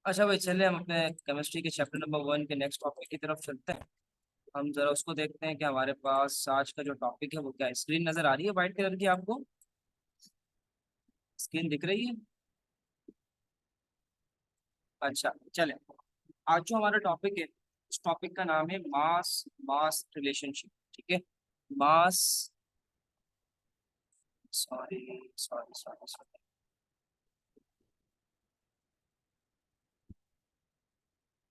अच्छा भाई, चले हम अपने केमिस्ट्री के चैप्टर नंबर 1 के नेक्स्ट टॉपिक की तरफ चलते हैं। हम जरा उसको देखते हैं कि हमारे पास आज का जो टॉपिक है वो क्या है। स्क्रीन नजर आ रही है वाइट कलर की आपको? स्क्रीन दिख रही है? अच्छा, चले। आज जो हमारा टॉपिक है उस टॉपिक का नाम है मास मास रिलेशनशिप। ठीक है। मास, सॉरी सॉरी सॉरी सॉरी,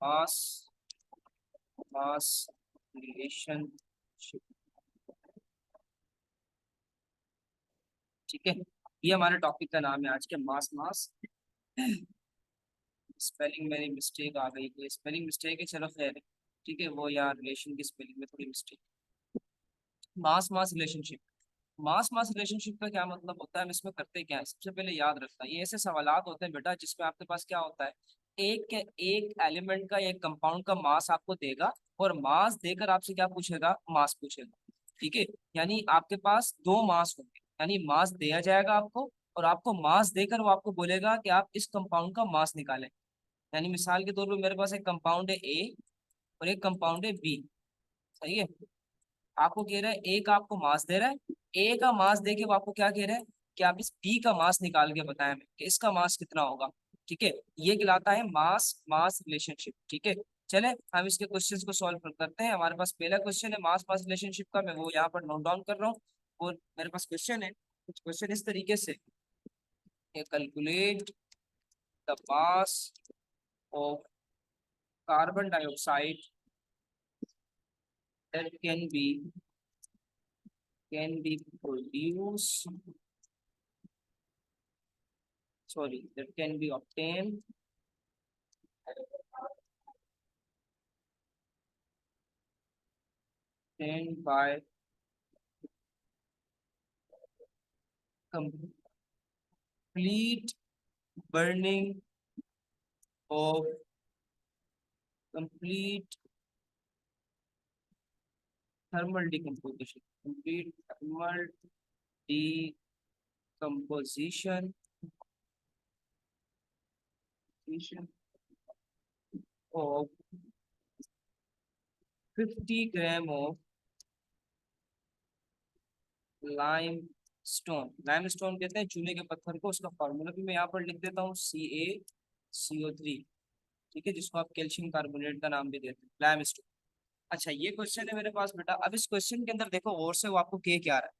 मास मास रिलेशनशिप। ठीक है। ये हमारे टॉपिक का नाम है आज के, मास मास। स्पेलिंग मेरी मिस्टेक आ गई, कोई स्पेलिंग मिस्टेक है, चलो खैर है। ठीक है, वो यार रिलेशन की स्पेलिंग में थोड़ी मिस्टेक। मास मास रिलेशनशिप। मास मास रिलेशनशिप का क्या मतलब होता है, हम इसमें करते क्या है, सबसे पहले याद रखना ये ऐसे सवालात होते हैं बेटा जिसमें आपके पास क्या होता है, एक एक एलिमेंट का, एक कंपाउंड का मास आपको देगा और मास देकर आपसे क्या पूछेगा, मास पूछेगा। ठीक है। यानी आपके पास दो मास होंगे, यानी मास दिया जाएगा आपको और आपको मास देकर वो आपको बोलेगा कि आप इस कंपाउंड का मास निकालें। यानी मिसाल के तौर पे मेरे पास एक कंपाउंड है ए और एक कंपाउंड है बी। सही है। आपको कह रहा है ए का आपको मास दे रहा है, ए का मास दे के वो आपको क्या कह रहा है कि आप इस बी का मास निकाल के बताएं हमें कि इसका मास कितना होगा। ठीक है। ये कहलाता है मास मास रिलेशनशिप। ठीक है। चले हम इसके क्वेश्चंस को सॉल्व करते हैं। हमारे पास पहला क्वेश्चन है मास मास रिलेशनशिप का, मैं वो यहाँ पर नोट डाउन कर रहा हूँ। और मेरे पास क्वेश्चन है, कुछ क्वेश्चन इस तरीके से, calculate the mass of carbon dioxide that can be produced, sorry, that can be obtained by complete burning of complete thermal decomposition, complete thermal decomposition of 50 gram of limestone. Limestone कहते हैं चूने के पत्थर को, उसका फॉर्मूला भी मैं यहाँ पर लिख देता हूँ, CaCO3। ठीक है, जिसको आप कैल्शियम कार्बोनेट का नाम भी देते हैं, लाइमस्टोन। अच्छा, ये क्वेश्चन है मेरे पास बेटा। अब इस क्वेश्चन के अंदर देखो और से वो आपको क्या रहा है।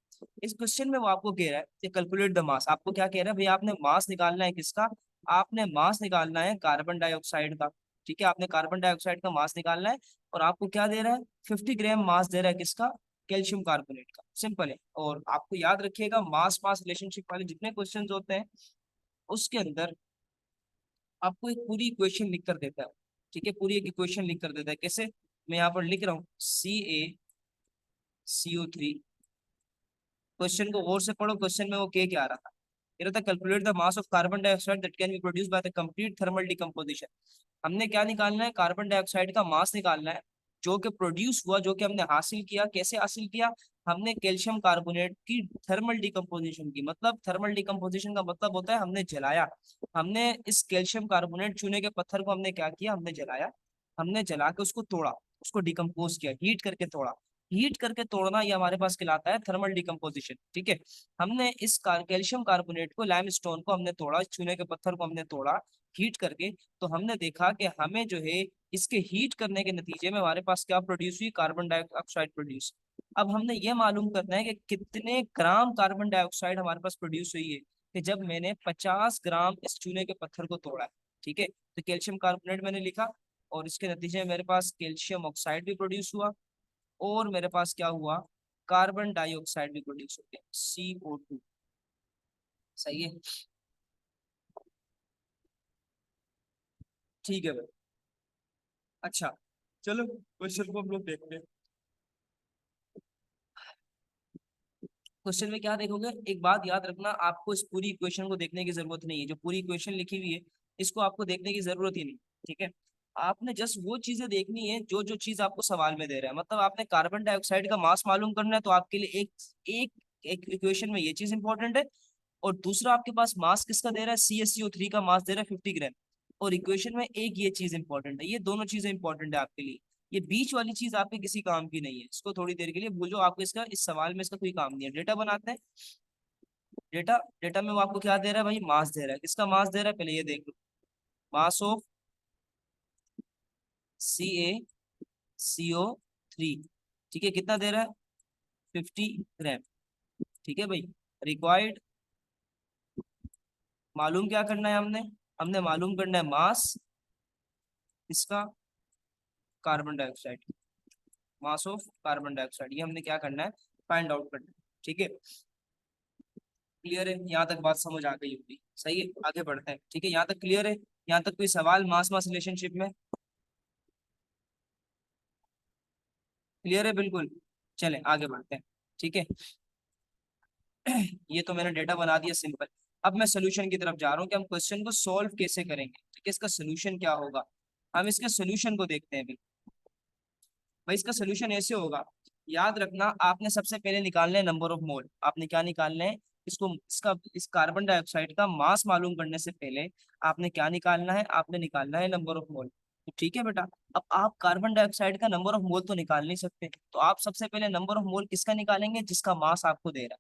इस क्वेश्चन में वो आपको कह रहा है कि कैलकुलेट द मास। आपको क्या कह रहा है भाई, आपने मास निकालना है किसका, आपने मास निकालना है कार्बन डाइऑक्साइड का। ठीक है, आपने कार्बन डाइऑक्साइड का मास निकालना है और आपको क्या दे रहा है, 50 ग्राम मास दे रहा है किसका, कैल्शियम कार्बोनेट का। सिंपल है। और आपको याद रखिएगा मास मास रिलेशनशिप वाले जितने क्वेश्चन होते हैं उसके अंदर आपको एक पूरी इक्वेशन लिख कर देता है। ठीक है, पूरी एक इक्वेशन लिख कर देता है। कैसे, मैं यहाँ पर लिख रहा हूँ, CaCO3। क्वेश्चन को गौर से पढ़ो, क्वेश्चन में वो क्या आ रहा था, कह रहा था calculate the mass of carbon dioxide that can be produced by the complete thermal decomposition. हमने क्या निकालना है, कार्बन डाइऑक्साइड का मास निकालना है जो कि प्रोड्यूस हुआ, जो कि हमने हासिल किया। कैसे हासिल किया, हमने कैल्शियम कार्बोनेट की थर्मल डिकम्पोजिशन की। मतलब थर्मल डिकम्पोजिशन का मतलब होता है हमने जलाया। हमने इस कैल्शियम कार्बोनेट चूने के पत्थर को हमने क्या किया, हमने जलाया। हमने जला के उसको तोड़ा, उसको डिकम्पोज किया, हीट करके तोड़ा। हीट करके तोड़ना ये हमारे पास कहलाता है थर्मल डिकम्पोजिशन। ठीक है। हमने इस कैल्शियम कार्बोनेट को, लाइमस्टोन को हमने तोड़ा, चूने के पत्थर को हमने तोड़ा हीट करके। तो हमने देखा कि हमें जो है इसके हीट करने के नतीजे में हमारे पास क्या प्रोड्यूस हुई, कार्बन डाइऑक्साइड प्रोड्यूस। अब हमने ये मालूम करना है कि कितने ग्राम कार्बन डाइऑक्साइड हमारे पास प्रोड्यूस हुई है, कि जब मैंने 50 ग्राम इस चूने के पत्थर को तोड़ा है। ठीक है, तो कैल्शियम कार्बोनेट मैंने लिखा और इसके नतीजे में मेरे पास कैल्शियम ऑक्साइड भी प्रोड्यूस हुआ और मेरे पास क्या हुआ, कार्बन डाइऑक्साइड भी प्रोड्यूस हो गया, CO2। सही है। ठीक है भाई। अच्छा, चलो क्वेश्चन को हम लोग देखते हैं। क्वेश्चन में क्या देखोगे, एक बात याद रखना, आपको इस पूरी इक्वेशन को देखने की जरूरत नहीं है। जो पूरी इक्वेशन लिखी हुई है इसको आपको देखने की जरूरत ही नहीं। ठीक है। आपने जस्ट वो चीजें देखनी है जो जो चीज आपको सवाल में दे रहा है। मतलब आपने कार्बन डाइऑक्साइड का मास मालूम करना है तो आपके लिए एक एक एक इक्वेशन में ये चीज इंपॉर्टेंट है। और दूसरा आपके पास मास किसका दे रहा है, CaCO3 का मास दे रहा है 50 ग्राम। और इक्वेशन में एक ये चीज इंपॉर्टेंट है, ये दोनों चीजें इंपॉर्टेंट है आपके लिए। ये बीच वाली चीज आपके किसी काम की नहीं है, इसको थोड़ी देर के लिए भूल जाओ, आपको इसका इस सवाल में इसका कोई काम नहीं है। डेटा बनाते हैं। डेटा डेटा में वो आपको क्या दे रहा है भाई, मास दे रहा है। किसका मास दे रहा है, पहले ये देख लो। मास ऑफ CaCO3, ठीक है, कितना दे रहा है, 50 ग्राम। ठीक है भाई। रिक्वायर्ड, मालूम क्या करना है हमने, हमने मालूम करना है मास इसका, carbon dioxide, mass of carbon dioxide, ये हमने क्या करना है, फाइंड आउट करना है। ठीक है, क्लियर है, यहाँ तक बात समझ आ गई होगी, सही है, आगे बढ़ते हैं। ठीक है, यहाँ तक क्लियर है, यहाँ तक कोई सवाल मास मास रिलेशनशिप में, क्लियर है बिल्कुल। चलें आगे बढ़ते हैं। ठीक है, ये तो मैंने डेटा बना दिया सिंपल। अब मैं सोल्यूशन की तरफ जा रहा हूँ कि हम क्वेश्चन को सॉल्व कैसे करेंगे, ठीक है, इसका सोल्यूशन क्या होगा। हम इसके सोल्यूशन को देखते हैं भाई। भाई इसका सोल्यूशन ऐसे होगा, याद रखना, आपने सबसे पहले निकालना है नंबर ऑफ मोल। आपने क्या निकालना है, इसको इसका इस कार्बन डाइऑक्साइड का मास मालूम करने से पहले आपने क्या निकालना है, आपने निकालना है नंबर ऑफ मोल। तो ठीक है बेटा, अब आप कार्बन डाइऑक्साइड का नंबर ऑफ मोल तो निकाल नहीं सकते, तो आप सबसे पहले नंबर ऑफ मोल किसका निकालेंगे, जिसका मास आपको दे रहा है।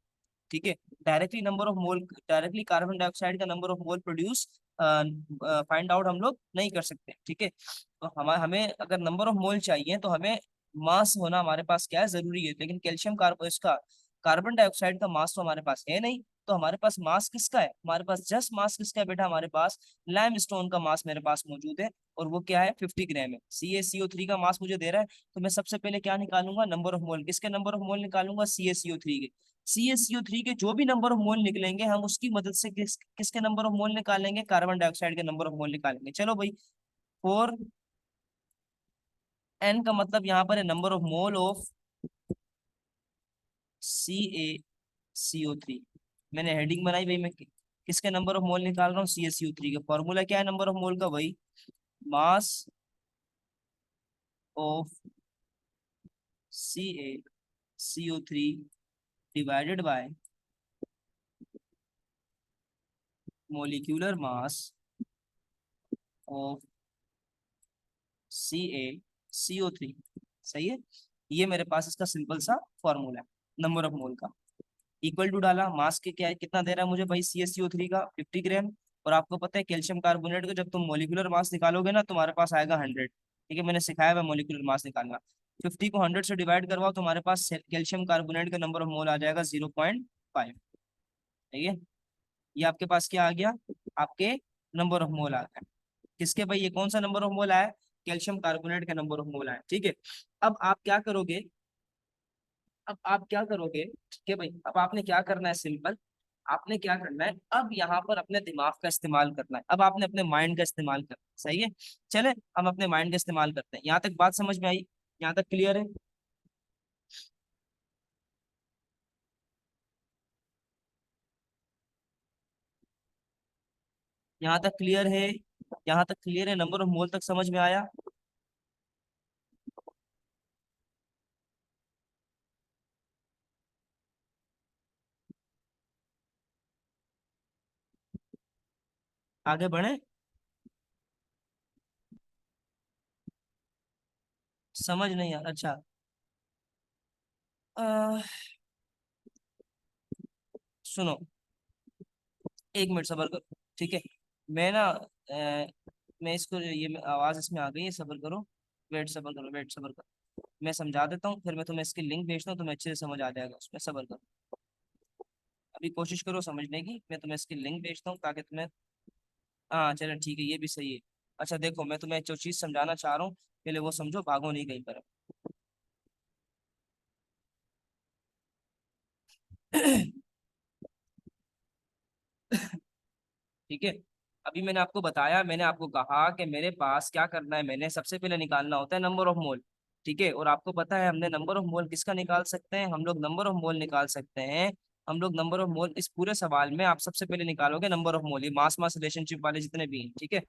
ठीक है, directly number of mole, directly carbon dioxide का number of mole produce find out हम लोग नहीं कर सकते। ठीक है, तो हमें हमें अगर नंबर ऑफ मोल चाहिए तो हमें मास होना हमारे पास क्या है, जरूरी है। लेकिन कैल्शियम कार्बो इसका कार्बन डाइऑक्साइड का मास तो हमारे पास है नहीं, तो हमारे पास मास किसका है, हमारे पास जस्ट मास किसका है बेटा, हमारे पास लाइम स्टोन का मास मेरे पास मौजूद है, और वो क्या है, 50 ग्राम है। CaCO3 का मास मुझे दे रहा है, तो मैं सबसे पहले क्या निकालूंगा, नंबर ऑफ मोल। किसके नंबर ऑफ मोल निकालूंगा, CaCO3 के। CaCO3 के जो भी नंबर ऑफ मोल निकलेंगे, हम उसकी मदद से किसके नंबर ऑफ मोल निकालेंगे, कार्बन डाइऑक्साइड के नंबर ऑफ मोल निकालेंगे। चलो भाई, 4n का मतलब यहाँ पर है number of mole of CaCO3। मैंने हेडिंग बनाई भाई, मैं किसके नंबर ऑफ मोल निकाल रहा हूँ, CaCO3 का। फॉर्मूला क्या है नंबर ऑफ मोल का भाई, mass of CaCO3 divided by molecular mass of CaCO3। सही है, ये मेरे पास इसका सिंपल सा फॉर्मूला है नंबर ऑफ मोल का। इक्वल टू डाला, मास के क्या है, कितना दे रहा है मुझे भाई, CaCO3 का 50 ग्राम। और आपको पता है कैल्शियम कार्बोनेट को जब तुम मोलिकुलर मास निकालोगे ना, तुम्हारे पास आएगा 100। ठीक है, मैंने सिखाया है मोलिकुलर मास निकालना। 50 को 100 से डिवाइड करवाओ, तुम्हारे पास कैल्शियम कार्बोनेट का नंबर ऑफ मोल आ जाएगा 0.5। ठीक है, ये आपके पास क्या आ गया, आपके नंबर ऑफ मोल आ गया। किसके भाई, ये कौन सा नंबर ऑफ मोल आया, कैल्शियम कार्बोनेट का नंबर ऑफ मोल आया। ठीक है, अब आप क्या करोगे, अब आप क्या करोगे, ठीक है भाई, अब आपने क्या करना है, सिंपल, आपने क्या करना है, अब यहाँ पर अपने दिमाग का इस्तेमाल करना है। अब आपने अपने माइंड का इस्तेमाल करना है, सही है। चले हम अपने माइंड का इस्तेमाल करते हैं। यहाँ तक बात समझ में आई, यहाँ तक क्लियर है। यहाँ तक क्लियर है, यहाँ तक क्लियर है, नंबर ऑफ मोल तक समझ में आया। आगे बढ़े, समझ नहीं आ, अच्छा, अह, सुनो, एक मिनट सबर करो, ठीक है। मैं ना मैं इसको ये आवाज इसमें आ गई है, सबर करो, वेट सबर करो, वेट सबर करो, मैं समझा देता हूँ, फिर मैं तुम्हें इसकी लिंक भेजता हूँ, तुम्हें अच्छे से समझ आ जाएगा उसमें, सबर करो। अभी कोशिश करो समझने की, मैं तुम्हें इसकी लिंक भेजता हूँ ताकि तुम्हें, हाँ चलो ठीक है, ये भी सही है। अच्छा देखो, मैं तुम्हें जो चीज़ समझाना चाह रहा हूँ, पहले वो समझो, भागो नहीं कहीं पर। ठीक है, अभी मैंने आपको बताया, मैंने आपको कहा कि मेरे पास क्या करना है, मैंने सबसे पहले निकालना होता है नंबर ऑफ मोल। ठीक है, और आपको पता है हमने नंबर ऑफ मोल किसका निकाल सकते हैं, हम लोग नंबर ऑफ मोल निकाल सकते हैं। हम लोग नंबर ऑफ मोल, इस पूरे सवाल में आप सबसे पहले निकालोगे नंबर ऑफ मोल, ये मास मास रिलेशनशिप वाले जितने भी हैं। ठीक है,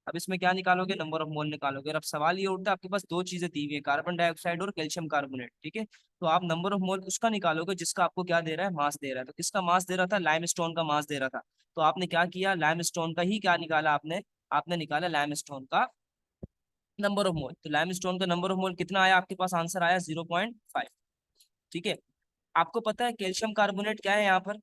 अब इसमें क्या निकालोगे, नंबर ऑफ मोल निकालोगे। और अब सवाल ये उठता है, आपके पास दो चीजें दी हुई है, कार्बन डाइऑक्साइड और कैल्शियम कार्बोनेट। ठीक है, तो आप नंबर ऑफ मोल उसका निकालोगे जिसका आपको क्या दे रहा है, मास दे रहा है। तो किसका मास दे रहा था, लाइम स्टोन का मास दे रहा था। तो आपने क्या किया, लाइम स्टोन का ही क्या निकाला आपने, आपने निकाला लाइमस्टोन का नंबर ऑफ मोल। तो लाइमस्टोन का नंबर ऑफ मोल कितना आया आपके पास? आंसर आया 0.5। ठीक है। आपको पता है कैल्शियम कार्बोनेट क्या है यहाँ पर?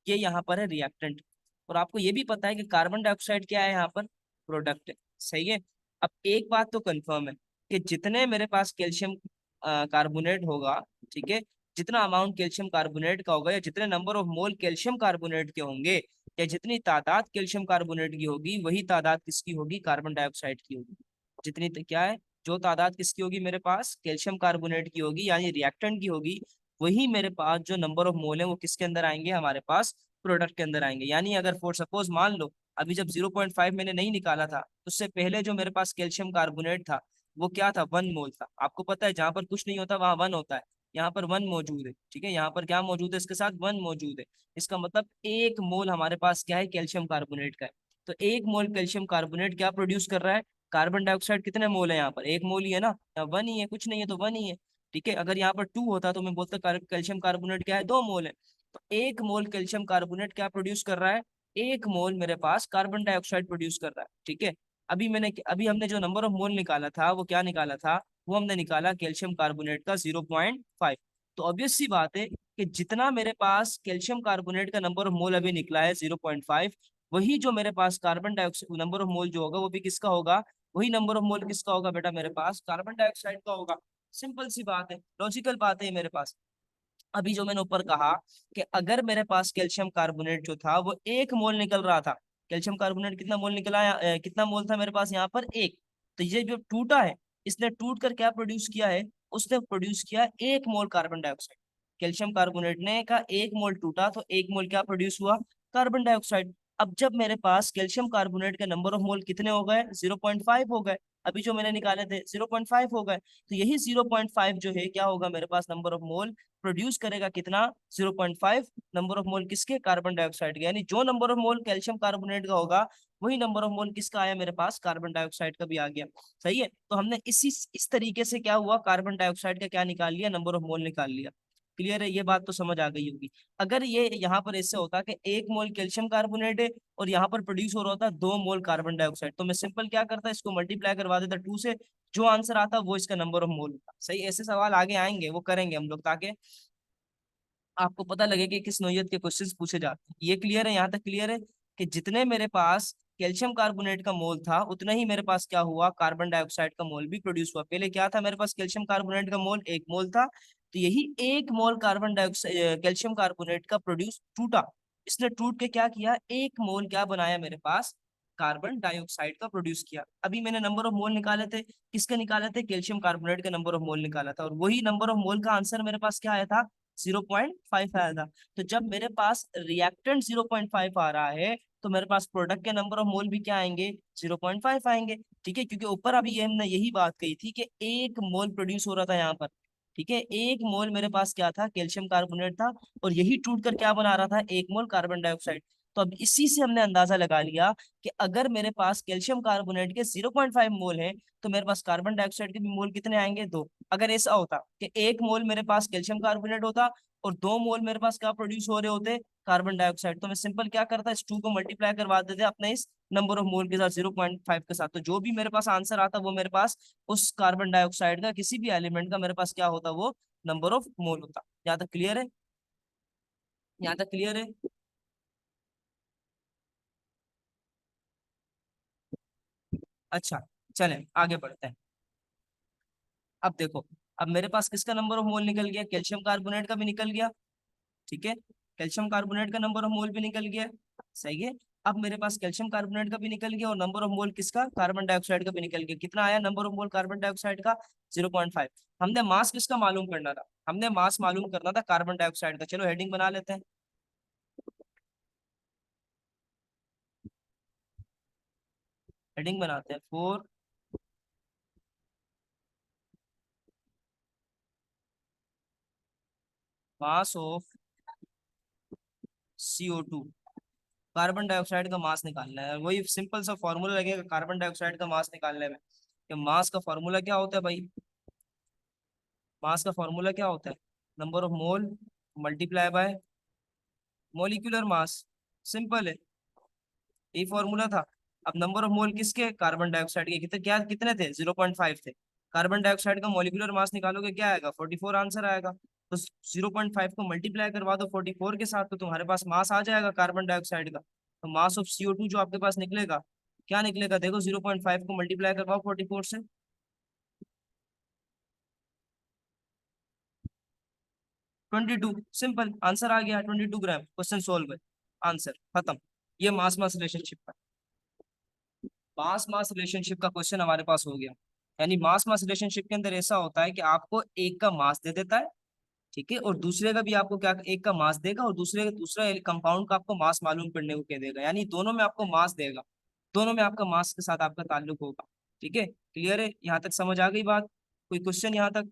ये यहाँ पर है रिएक्टेंट। और आपको ये भी पता है कि कार्बन डाइऑक्साइड क्या है यहाँ पर? प्रोडक्ट है। सही है। अब एक बात तो कंफर्म है कि जितने मेरे पास कैल्शियम कार्बोनेट होगा, ठीक है, जितना अमाउंट कैल्शियम कार्बोनेट का होगा या जितने number of mole calcium carbonate के होंगे या जितनी तादाद कैल्शियम कार्बोनेट की होगी, वही तादाद किसकी होगी? कार्बन डाइऑक्साइड की होगी। जितनी क्या है, जो तादाद किसकी होगी मेरे पास? कैल्शियम कार्बोनेट की होगी, यानी रिएक्टेंट की होगी। वही मेरे पास जो नंबर ऑफ मोल है वो किसके अंदर आएंगे? हमारे पास प्रोडक्ट के अंदर आएंगे। यानी अगर फॉर सपोज मान लो अभी जब 0.5 मैंने नहीं निकाला था, उससे पहले जो मेरे पास कैल्शियम कार्बोनेट था वो क्या था? 1 मोल था। आपको पता है जहां पर कुछ नहीं होता वहां 1 होता है। यहाँ पर 1 मौजूद है। ठीक है, यहाँ पर क्या मौजूद है? इसके साथ 1 मौजूद है। इसका मतलब 1 मोल हमारे पास क्या है? कैल्शियम कार्बोनेट का है। तो 1 मोल कैल्शियम कार्बोनेट क्या प्रोड्यूस कर रहा है? कार्बन डाइऑक्साइड कितने मोल है यहाँ पर? 1 मोल ही है ना, या 1 ही है? कुछ नहीं है तो 1 ही है। ठीक है, अगर यहाँ पर 2 होता तो मैं बोलता कैल्शियम कार्बोनेट क्या है? 2 मोल है। तो 1 मोल कैल्शियम कार्बोनेट क्या प्रोड्यूस कर रहा है? 1 मोल मेरे पास कार्बन डाइऑक्साइड प्रोड्यूस कर रहा है। ठीक है। अभी हमने जो नंबर ऑफ मोल निकाला था वो क्या निकाला था? वो हमने निकाला कैल्शियम कार्बोनेट का 0.5। तो ऑब्वियस सी बात है कि जितना मेरे पास कैल्शियम कार्बोनेट का नंबर ऑफ मोल अभी निकला है 0.5, वही जो मेरे पास carbon dioxide number of mole जो होगा वो भी किसका होगा? वही नंबर ऑफ मोल किसका होगा बेटा? मेरे पास कार्बन डाइऑक्साइड का होगा। सिंपल सी बात है, लॉजिकल बात है मेरे पास। अभी जो मैंने ऊपर कहा कि अगर मेरे पास कैल्शियम कार्बोनेट जो था वो 1 मोल निकल रहा था, कैल्शियम कार्बोनेट कितना मोल निकला कितना मोल था मेरे पास यहाँ पर? 1। तो ये जो टूटा है, इसने टूट कर क्या प्रोड्यूस किया है? उसने प्रोड्यूस किया 1 mole carbon dioxide. Calcium carbonate ने का 1 मोल टूटा तो 1 मोल क्या प्रोड्यूस हुआ? Carbon dioxide. अब जब मेरे पास कैल्शियम कार्बोनेट के नंबर ऑफ मोल कितने हो गए? 0.5 हो गए। अभी जो मैंने निकाले थे 0.5 हो गए। तो यही 0.5 जो है क्या होगा मेरे पास? नंबर ऑफ मोल प्रोड्यूस करेगा कितना? 0.5 नंबर ऑफ मोल किसके? कार्बन डाइऑक्साइड के। यानी जो number of mole calcium carbonate का होगा वही नंबर ऑफ मोल किसका आया मेरे पास? कार्बन डाइऑक्साइड का भी आ गया। सही है। तो हमने इस तरीके से क्या हुआ? कार्बन डाइऑक्साइड का क्या निकाल लिया? नंबर ऑफ मोल निकाल लिया। क्लियर है? ये बात तो समझ आ गई होगी। अगर ये यहाँ पर ऐसे होता कि 1 मोल कैल्शियम कार्बोनेट है और यहाँ पर प्रोड्यूस हो रहा होता 2 मोल कार्बन डाइऑक्साइड, तो मैं सिंपल क्या करता? इसको मल्टीप्लाई करवा देता 2 से। जो आंसर आता वो इसका नंबर ऑफ मोल होता। सही। ऐसे सवाल आगे आएंगे, वो करेंगे हम लोग, ताकि आपको पता लगे कि किस नौइयत के क्वेश्चंस पूछे जाते हैं। ये क्लियर है? यहाँ तक क्लियर है कि जितने मेरे पास कैल्शियम कार्बोनेट का मोल था उतना ही मेरे पास क्या हुआ? कार्बन डाइऑक्साइड का मोल भी प्रोड्यूस हुआ। पहले क्या था मेरे पास? कैल्शियम कार्बोनेट का मोल 1 मोल था। तो यही 1 mole carbon dioxide calcium carbonate का प्रोड्यूस टूटा। इसने टूट के क्या किया? 1 मोल क्या बनाया मेरे पास? कार्बन डाइऑक्साइड का प्रोड्यूस किया। अभी मैंने नंबर ऑफ मोल निकाले थे, किसके निकाले थे? कैल्शियम कार्बोनेट का नंबर ऑफ मोल निकाला था, और वही नंबर ऑफ मोल का आंसर मेरे पास क्या आया था? 0.5 आया था। तो जब मेरे पास रिएक्टेंट 0.5 आ रहा है तो मेरे पास प्रोडक्ट के नंबर ऑफ मोल भी क्या आएंगे? 0.5 आएंगे। ठीक है, क्योंकि ऊपर अभी ये हमने यही बात कही थी कि 1 मोल प्रोड्यूस हो रहा था यहाँ पर। ठीक है, 1 मोल मेरे पास क्या था? कैल्शियम कार्बोनेट था। और यही टूट कर क्या बना रहा था? 1 मोल कार्बन डाइऑक्साइड। तो अब इसी से हमने अंदाजा लगा लिया कि अगर मेरे पास कैल्शियम कार्बोनेट के 0.5 मोल है तो मेरे पास कार्बन डाइऑक्साइड के भी मोल कितने आएंगे? 2। अगर ऐसा होता कि 1 मोल मेरे पास कैल्शियम कार्बोनेट होता और 2 मोल मेरे पास क्या प्रोड्यूस हो रहे होते? कार्बन डाइऑक्साइड, तो मैं सिंपल क्या करता? इस 2 को मल्टीप्लाई करवा देते अपने इस नंबर ऑफ मोल के साथ 0.5 के साथ। तो जो भी मेरे पास आंसर आता वो मेरे पास उस कार्बन डाइऑक्साइड का किसी भी एलिमेंट का मेरे पास क्या होता? वो नंबर ऑफ मोल होता। यहाँ तक क्लियर है? यहाँ तक क्लियर है? अच्छा, चलें आगे बढ़ते हैं। अब देखो, अब मेरे पास किसका नंबर ऑफ मोल निकल गया? कैल्शियम कार्बोनेट का भी निकल गया। ठीक है, कैल्शियम कार्बोनेट का नंबर ऑफ मोल भी निकल गया। सही है। अब मेरे पास कैल्शियम कार्बोनेट का भी निकल गया और नंबर ऑफ मोल किसका? कार्बन डाइऑक्साइड का भी निकल गया। कितना आया number of mole carbon dioxide का? 0.5। हमने मास किसका मालूम करना था? हमने मास मालूम करना था कार्बन डाइऑक्साइड का। चलो हेडिंग बना लेते हैं। हेडिंग बनाते हैं, four mass of CO2। Carbon dioxide का मास निकालना है। वही सिंपल सा फॉर्मूला लगेगा कार्बन डाइऑक्साइड का मास निकालने में। कि मास का फॉर्मूला क्या होता है भाई? मास का फॉर्मूला क्या होता है? Number of mole multiply by molecular mass. Simple है, यही फॉर्मूला था। अब नंबर ऑफ मोल किसके, कार्बन डाइऑक्साइड के, कितने थे, 0.5 थे। कार्बन डाइऑक्साइड का मॉलिक्यूलर मास निकालोगे क्या आएगा, 44 आंसर आएगा। तो 0.5 को मल्टीप्लाई करवा दो 44 के साथ, तो तुम्हारे पास मास आ जाएगा कार्बन डाइऑक्साइड का। तो मास ऑफ CO2 जो आपके पास निकलेगा, क्या निकलेगा देखो, 0.5 को मल्टीप्लाई करवाओ 44 से, 22। सिंपल आंसर आ गया 22 ग्राम, क्वेश्चन सोल्व है, आंसर खत्म। ये मास मास रिलेशनशिप का, मास मास रिलेशनशिप का क्वेश्चन हमारे पास हो गया। यानी मास मास रिलेशनशिप के अंदर ऐसा होता है कि आपको एक का मास दे देता है, ठीक है, और दूसरे का भी आपको क्या, एक का मास देगा, और दूसरा कंपाउंड का आपको मास मालूम करने को कह देगा, यानी दोनों में आपको मास देगा, दोनों में आपका मास के साथ आपका ताल्लुक होगा। ठीक है, क्लियर है, यहाँ तक समझ आ गई बात, कोई क्वेश्चन यहाँ तक।